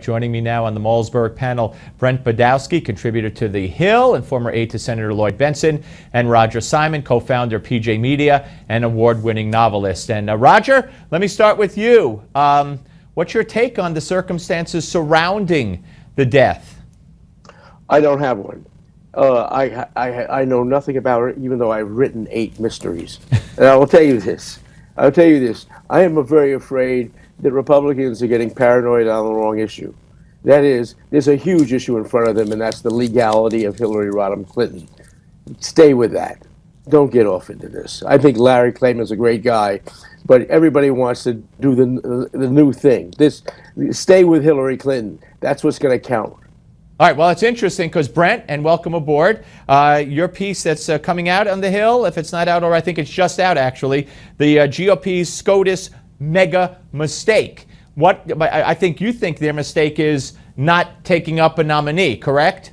Joining me now on the Malzberg panel, Brent Budowsky, contributor to The Hill and former aide to Senator Lloyd Bentsen, and Roger Simon, co-founder of PJ Media and award-winning novelist. And Roger, let me start with you. What's your take on the circumstances surrounding the death? I don't have one. I know nothing about it, even though I've written 8 mysteries. And I will tell you this. I am very afraid that Republicans are getting paranoid on the wrong issue. That is, there's a huge issue in front of them, and that's the legality of Hillary Rodham Clinton. Stay with that. Don't get off into this. I think Larry Klayman's a great guy, but everybody wants to do the new thing. Stay with Hillary Clinton. That's what's going to count. All right, well, it's interesting because Brent, and welcome aboard, your piece that's coming out on The Hill, if it's not out, or I think it's just out actually, the GOP's SCOTUS mega mistake. I think you think their mistake is not taking up a nominee, correct?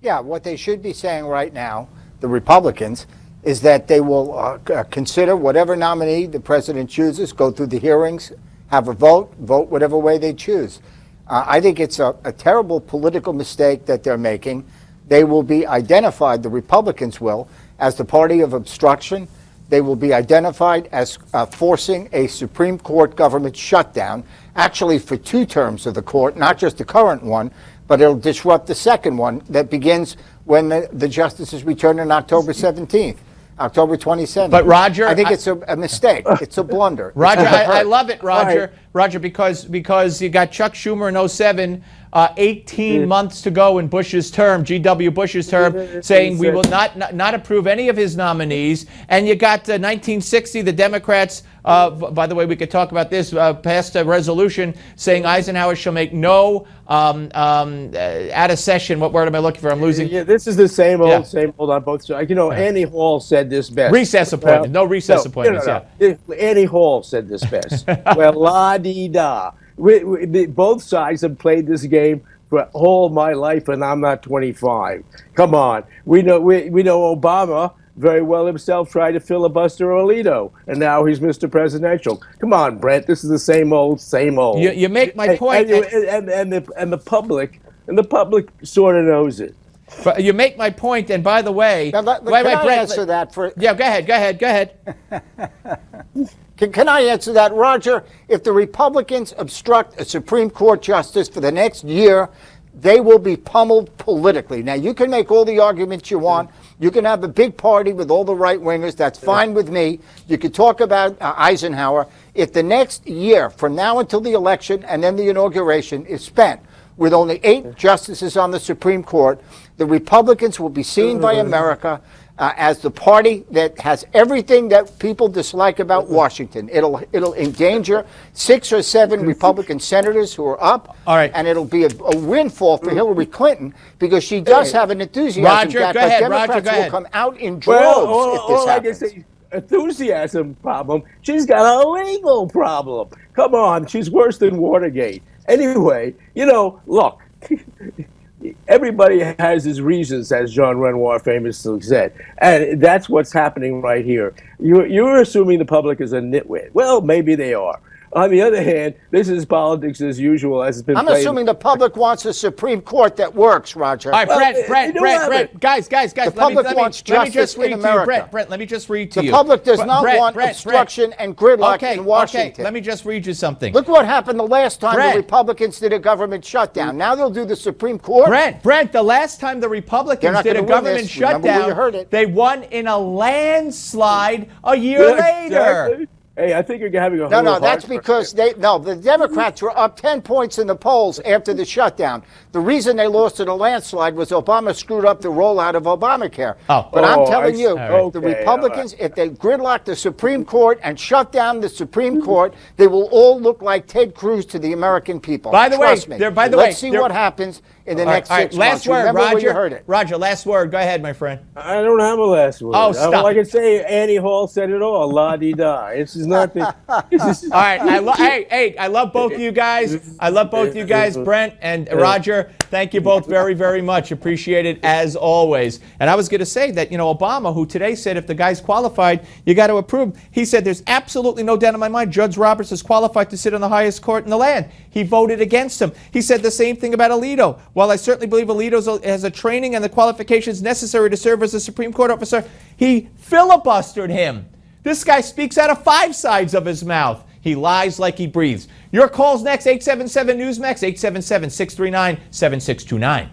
Yeah, what they should be saying right now, the Republicans, is that they will consider whatever nominee the president chooses, go through the hearings, have a vote whatever way they choose. I think it's a terrible political mistake that they're making. They will be identified, the Republicans will, as the party of obstruction. They will be identified as forcing a Supreme Court government shutdown, actually for 2 terms of the court, not just the current one, but it'll disrupt the second one that begins when the justices return on October 17th. October 27th. But Roger, I think it's a mistake. It's a blunder. Roger, I love it, Roger. Right. Roger, because you got Chuck Schumer in 07, 18 months to go in Bush's term, G.W. Bush's term, saying we will not approve any of his nominees. And you got 1960, the Democrats, by the way, we could talk about this, passed a resolution saying Eisenhower shall make no out of session. What word am I looking for? I'm losing. Yeah, this is the same old on both sides. You know, Annie Hall said this best. Recess appointment. No recess appointments. Yeah. Annie Hall said this best. Well, la-dee-da. Both sides have played this game for all my life, and I'm not 25. Come on. We know Obama very well himself tried to filibuster Alito, and now he's Mr. Presidential. Come on, Brent. This is the same old. You make my point. And the public sort of knows it. But you make my point, and by the way, now, can I answer that? Yeah, go ahead. Can I answer that, Roger? If the Republicans obstruct a Supreme Court justice for the next year, they will be pummeled politically. Now, you can make all the arguments you want. You can have a big party with all the right-wingers. That's fine with me. You could talk about Eisenhower. If the next year, from now until the election and then the inauguration, is spent with only 8 justices on the Supreme Court, the Republicans will be seen by America as the party that has everything that people dislike about Washington. It'll endanger 6 or 7 Republican senators who are up. All right. And it'll be a windfall for Hillary Clinton because she does have an enthusiasm gap, but Democrats will come out in droves if this happens. Like I say, enthusiasm problem. She's got a legal problem. Come on, she's worse than Watergate. Anyway, look, everybody has his reasons, as Jean Renoir famously said, and that's what's happening right here. You're assuming the public is a nitwit. Well, maybe they are. On the other hand, this is politics as usual, as it's been I'm played. assuming the public wants a Supreme Court that works, Roger. All right, Brent, guys, the public wants justice in America. Brent, let me just read to you. The public does not want obstruction and gridlock in Washington. Okay, let me just read you something. Look what happened the last time the Republicans did a government shutdown. Now they'll do the Supreme Court. Brent, the last time the Republicans did a government shutdown, they won in a landslide a year later. Exactly. Hey, I think you're having a No, that's because the Democrats were up 10 points in the polls after the shutdown. The reason they lost in a landslide was Obama screwed up the rollout of Obamacare. But I'm telling you, the Republicans, if they gridlock the Supreme Court and shut down the Supreme Court, they will all look like Ted Cruz to the American people. Trust me. Let's see what happens in the next 6 months. Last word, Remember Roger. where you heard it. Roger, last word. Go ahead, my friend. I don't have a last word. Oh, stop. All I can say, Annie Hall said it all. La-di-da. It's not. All right, I love both of you guys. I love both of you guys, Brent and Roger. Thank you both very, very much. Appreciate it as always. And I was going to say that, Obama, who today said if the guy's qualified, you got to approve. He said there's absolutely no doubt in my mind Judge Roberts is qualified to sit on the highest court in the land. He voted against him. He said the same thing about Alito. While I certainly believe Alito has a training and the qualifications necessary to serve as a Supreme Court officer, he filibustered him. This guy speaks out of 5 sides of his mouth. He lies like he breathes. Your call's next, 877 Newsmax, 877-639-7629.